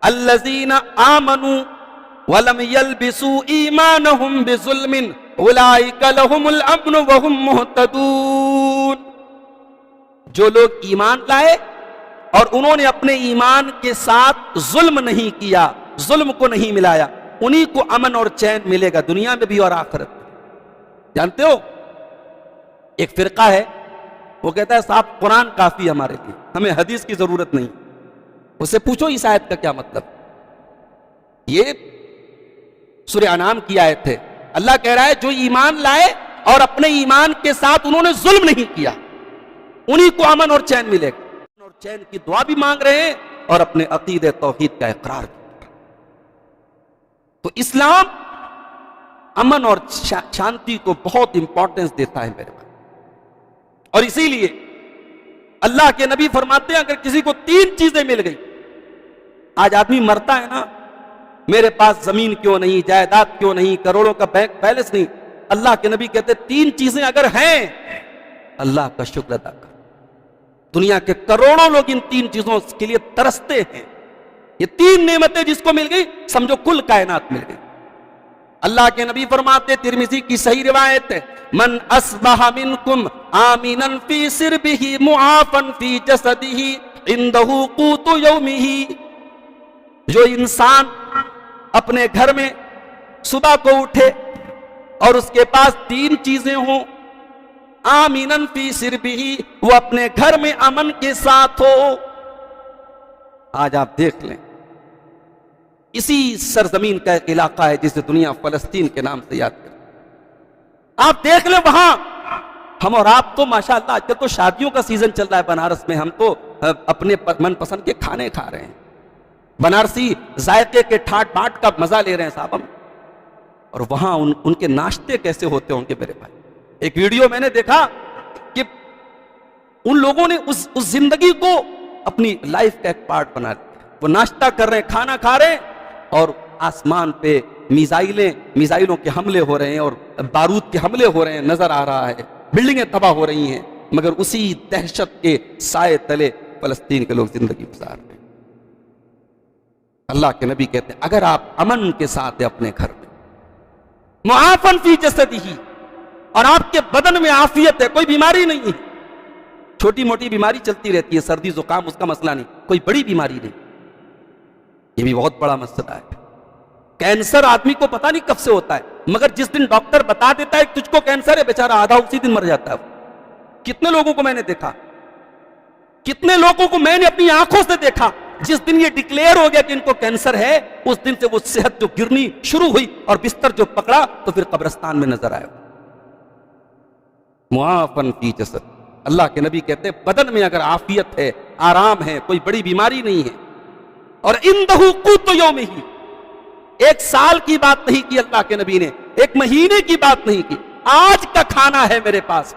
الذین آمنوا ولم يلبسوا ایمانہم بظلم اولئک لہم الامن وہم مہتدون. جو لوگ ایمان لائے اور انہوں نے اپنے ایمان کے ساتھ ظلم نہیں کیا، ظلم کو نہیں ملایا، انہی کو امن اور چین ملے گا دنیا میں بھی اور آخرت میں. جانتے ہو ایک فرقہ ہے وہ کہتا ہے صاحب قرآن کافی ہے ہمارے لیے، ہمیں حدیث کی ضرورت نہیں. اس سے پوچھو اس آیت کا کیا مطلب. یہ سورہ انعام کی آیت ہے. اللہ کہہ رہا ہے جو ایمان لائے اور اپنے ایمان کے ساتھ انہوں نے ظلم نہیں کیا، انہی کو امن اور چین ملے گا. اور چین کی دعا بھی مانگ رہے ہیں اور اپنے عقید توحید کا اقرار بھی. تو اسلام امن اور شانتی کو بہت امپورٹنس دیتا ہے میرے بھائی. اور اسی لیے اللہ کے نبی فرماتے ہیں اگر کسی کو 3 چیزیں مل گئی. آج آدمی مرتا ہے نا، میرے پاس زمین کیوں نہیں، جائیداد کیوں نہیں، کروڑوں کا بینک بیلنس نہیں. اللہ کے نبی کہتے 3 چیزیں اگر ہیں اللہ کا شکر ادا کر. دنیا کے کروڑوں لوگ ان 3 چیزوں کے لیے ترستے ہیں. یہ 3 نعمتیں جس کو مل گئی سمجھو کل کائنات مل گئی. اللہ کے نبی فرماتے، ترمذی کی صحیح روایت ہے، من اصبح منکم آمنا فی سربہ معافا فی جسدہ عنده قوت یومہ. جو انسان اپنے گھر میں صبح کو اٹھے اور اس کے پاس 3 چیزیں ہوں، آمنا فی سربہ، وہ اپنے گھر میں امن کے ساتھ ہو. آج آپ دیکھ لیں اسی سرزمین کا ایک علاقہ ہے جسے دنیا فلسطین کے نام سے یاد کرے. آپ دیکھ لیں وہاں ہم اور آپ تو ماشاءاللہ آج کل تو شادیوں کا سیزن چل رہا ہے بنارس میں، ہم تو اپنے من پسند کے کھانے کھا رہے ہیں، بنارسی ذائقے کے ٹھاٹ بانٹ کا مزہ لے رہے ہیں صاحب ہم. اور وہاں ان کے ناشتے کیسے ہوتے ہوں گے میرے بھائی. ایک ویڈیو میں نے دیکھا کہ ان لوگوں نے اس زندگی کو اپنی لائف کا ایک پارٹ بنا لیا. وہ ناشتہ کر رہے ہیں، کھانا کھا رہے ہیں اور آسمان پہ میزائلوں کے حملے ہو رہے ہیں اور بارود کے حملے ہو رہے ہیں، نظر آ رہا ہے، بلڈنگیں تباہ ہو رہی ہیں، مگر اسی دہشت کے سائے تلے فلسطین کے لوگ زندگی گزار رہے ہیں. اللہ کے نبی کہتے ہیں اگر آپ امن کے ساتھ اپنے گھر میں معافن فی جسدہ، اور آپ کے بدن میں عافیت ہے، کوئی بیماری نہیں ہے، چھوٹی موٹی بیماری چلتی رہتی ہے، سردی زکام اس کا مسئلہ نہیں، کوئی بڑی بیماری نہیں، یہ بھی بہت بڑا مسئلہ ہے. کینسر آدمی کو پتہ نہیں کب سے ہوتا ہے، مگر جس دن ڈاکٹر بتا دیتا ہے تجھ کو کینسر ہے، بیچارہ آدھا اسی دن مر جاتا ہے. کتنے لوگوں کو میں نے دیکھا، کتنے لوگوں کو میں نے اپنی آنکھوں سے دیکھا، جس دن یہ ڈکلیئر ہو گیا کہ ان کو کینسر ہے اس دن سے وہ صحت جو گرنی شروع ہوئی اور بستر جو پکڑا تو پھر قبرستان میں نظر آیا. معافن فی جسد، اللہ کے نبی کہتے ہیں بدن میں اگر عافیت ہے، آرام ہے، کوئی بڑی بیماری نہیں ہے. اور عنده قوت یومہ، 1 سال کی بات نہیں کی اللہ کے نبی نے، 1 مہینے کی بات نہیں کی، آج کا کھانا ہے میرے پاس.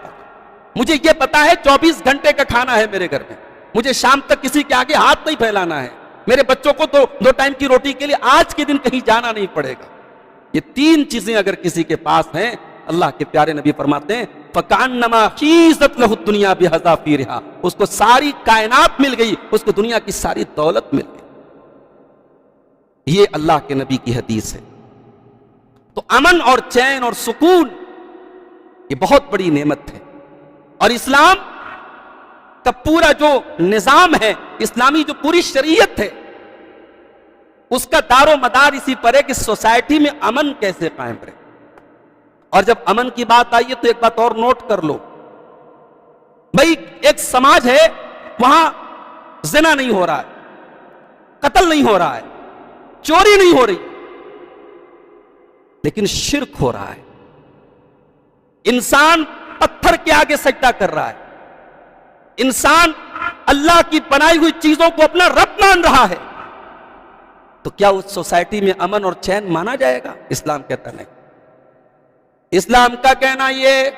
مجھے یہ پتا ہے 24 گھنٹے کا کھانا ہے میرے گھر میں، مجھے شام تک کسی کے آگے ہاتھ نہیں پھیلانا ہے، میرے بچوں کو تو 2 ٹائم کی روٹی کے لیے آج کے دن کہیں جانا نہیں پڑے گا. یہ 3 چیزیں اگر کسی کے پاس ہیں، اللہ کے پیارے نبی فرماتے ہیں فَكَأَنَّمَا خِيزَتْ لَهُ الدُّنْيَا بِحَذَافِيرِهَا، اس کو ساری کائنات مل گئی، اس کو دنیا کی ساری دولت مل گئی. یہ اللہ کے نبی کی حدیث ہے. تو امن اور چین اور سکون یہ بہت بڑی نعمت ہے. اور اسلام کا پورا جو نظام ہے، اسلامی جو پوری شریعت ہے، اس کا دار و مدار اسی پر ہے کہ سوسائٹی میں امن کیسے قائم رہے. اور جب امن کی بات آئی ہے تو ایک بات اور نوٹ کر لو بھائی، ایک سماج ہے وہاں زنا نہیں ہو رہا ہے، قتل نہیں ہو رہا ہے، چوری نہیں ہو رہی، لیکن شرک ہو رہا ہے. انسان پتھر کے آگے سجدہ کر رہا ہے، انسان اللہ کی بنائی ہوئی چیزوں کو اپنا رب مان رہا ہے. تو کیا اس سوسائٹی میں امن اور چین مانا جائے گا؟ اسلام کہتا نہیں. اسلام کا کہنا یہ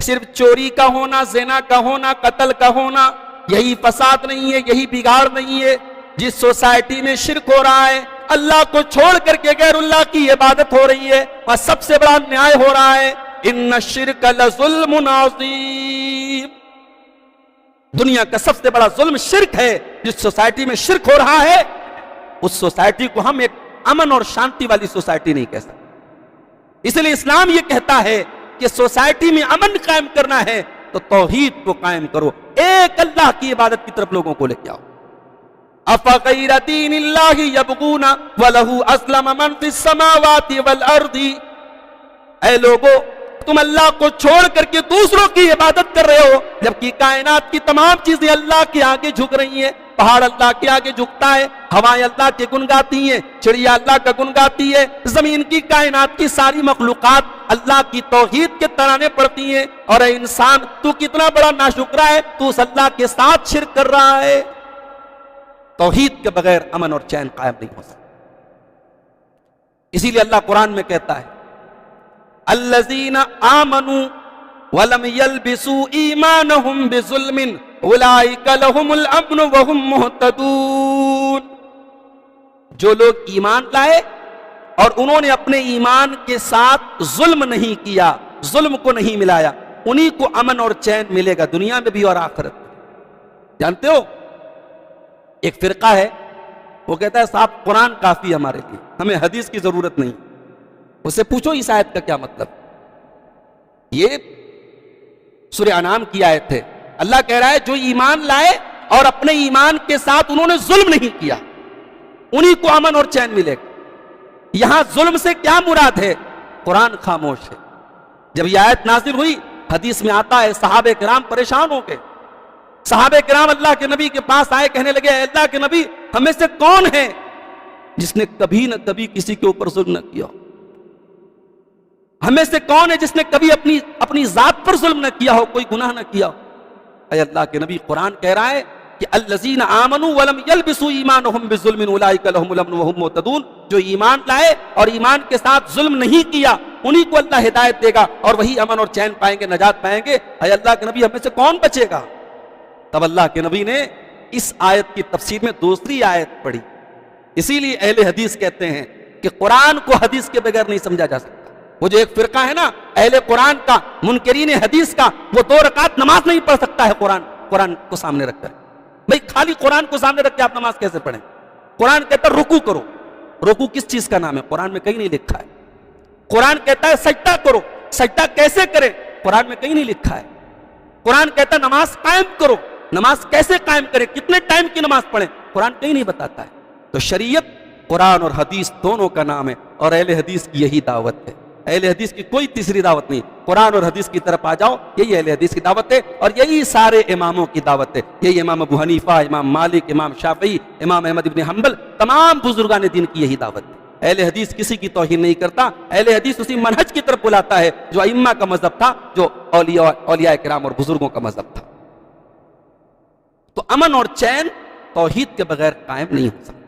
صرف چوری کا ہونا، زنا کا ہونا، قتل کا ہونا یہی فساد نہیں ہے، یہی بگاڑ نہیں ہے. جس سوسائٹی میں شرک ہو رہا ہے، اللہ کو چھوڑ کر کے غیر اللہ کی عبادت ہو رہی ہے، اور سب سے بڑا نیائے ہو رہا ہے. ان الشرک لظلم عظیم، دنیا کا سب سے بڑا ظلم شرک ہے. جس سوسائٹی میں شرک ہو رہا ہے اس سوسائٹی کو ہم ایک امن اور شانتی والی سوسائٹی نہیں کہہ سکتے. اس لیے اسلام یہ کہتا ہے کہ سوسائٹی میں امن قائم کرنا ہے تو توحید کو قائم کرو, ایک اللہ کی عبادت کی طرف لوگوں کو لے کے آؤ. افغیر دین اللہ یبغون وَلَهُ أَسْلَمَ مَنْ فِي السَّمَاوَاتِ وَالْأَرْضِ, اے لوگو تم اللہ کو چھوڑ کر کے دوسروں کی عبادت کر رہے ہو, جبکہ کائنات کی تمام چیزیں اللہ کے آگے جھک رہی ہیں. پہاڑ اللہ کے آگے جھکتا ہے, ہوائیں اللہ کے گن گاتی ہیں, چڑیا اللہ کا گن گاتی ہے, زمین کی کائنات کی ساری مخلوقات اللہ کی توحید کے ترانے پڑتی ہیں. اور اے انسان تو کتنا بڑا ناشکرا ہے, تو اس اللہ کے ساتھ شرک کر رہا ہے. توحید کے بغیر امن اور چین قائم نہیں ہو سکتا. اسی لیے اللہ قرآن میں کہتا ہے الذین آمنوا ولم يلبسوا ایمانہم بظلم اولئک لہم الامن وہم مہتدون. جو لوگ ایمان لائے اور انہوں نے اپنے ایمان کے ساتھ ظلم نہیں کیا, ظلم کو نہیں ملایا, انہی کو امن اور چین ملے گا دنیا میں بھی اور آخرت میں. جانتے ہو ایک فرقہ ہے وہ کہتا ہے صاحب قرآن کافی ہے ہمارے لیے, ہمیں حدیث کی ضرورت نہیں. اس سے پوچھو اس آیت کا کیا مطلب. یہ سورہ انعام کی آیت ہے. اللہ کہہ رہا ہے جو ایمان لائے اور اپنے ایمان کے ساتھ انہوں نے ظلم نہیں کیا, انہی کو امن اور چین ملے گا. یہاں ظلم سے کیا مراد ہے؟ قرآن خاموش ہے. جب یہ آیت نازل ہوئی حدیث میں آتا ہے صحابہ کرام پریشان ہو گئے. صحابہ کرام اللہ کے نبی کے پاس آئے, کہنے لگے اے اللہ کے نبی ہمیں سے کون ہے جس نے کبھی نہ کبھی کسی کے اوپر ظلم نہ کیا؟ ہمیں سے کون ہے جس نے کبھی اپنی ذات پر ظلم نہ کیا ہو, کوئی گناہ نہ کیا ہو؟ اے اللہ کے نبی قرآن کہہ رہا ہے کہ الذین آمنوا ولم یلبسوا ایمانہم بظلم اولئک لہم الامن وہم مہتدون. جو ایمان لائے اور ایمان کے ساتھ ظلم نہیں کیا انہی کو اللہ ہدایت دے گا اور وہی امن اور چین پائیں گے, نجات پائیں گے. اے اللہ کے نبی ہمیں سے کون بچے گا؟ تب اللہ کے نبی نے اس آیت کی تفسیر میں دوسری آیت پڑھی. اسی لیے اہل حدیث کہتے ہیں کہ قرآن کو حدیث کے بغیر نہیں سمجھا جا سکتا. وہ جو ایک فرقہ ہے نا اہل قرآن کا, منکرین حدیث کا, وہ 2 رکعت نماز نہیں پڑھ سکتا ہے قرآن کو سامنے رکھ کر. بھئی خالی قرآن کو سامنے رکھ کے آپ نماز کیسے پڑھیں؟ قرآن کہتا ہے رکوع کرو. رکوع کس چیز کا نام ہے؟ قرآن میں کہیں نہیں لکھا ہے. قرآن کہتا ہے سجدہ کرو. سجدہ کیسے کرے؟ قرآن میں کہیں نہیں لکھا ہے. قرآن کہتا ہے نماز قائم کرو. نماز کیسے قائم کرے, کتنے ٹائم کی نماز پڑھیں؟ قرآن کہیں نہیں بتاتا ہے. تو شریعت قرآن اور حدیث دونوں کا نام ہے اور اہل حدیث کی یہی دعوت ہے. اہل حدیث کی کوئی تیسری دعوت نہیں. قرآن اور حدیث کی طرف آ جاؤ, یہی اہل حدیث کی دعوت ہے اور یہی سارے اماموں کی دعوت ہے. یہی امام ابو حنیفہ, امام مالک, امام شافعی, امام احمد ابن حنبل, تمام بزرگان دین کی یہی دعوت ہے. اہل حدیث کسی کی توہین نہیں کرتا. اہل حدیث اسی منہج کی طرف بلاتا ہے جو ائمہ کا مذہب تھا, جو اولیاء کرام اور بزرگوں کا مذہب تھا. تو امن اور چین توحید کے بغیر قائم نہیں ہو سکتا.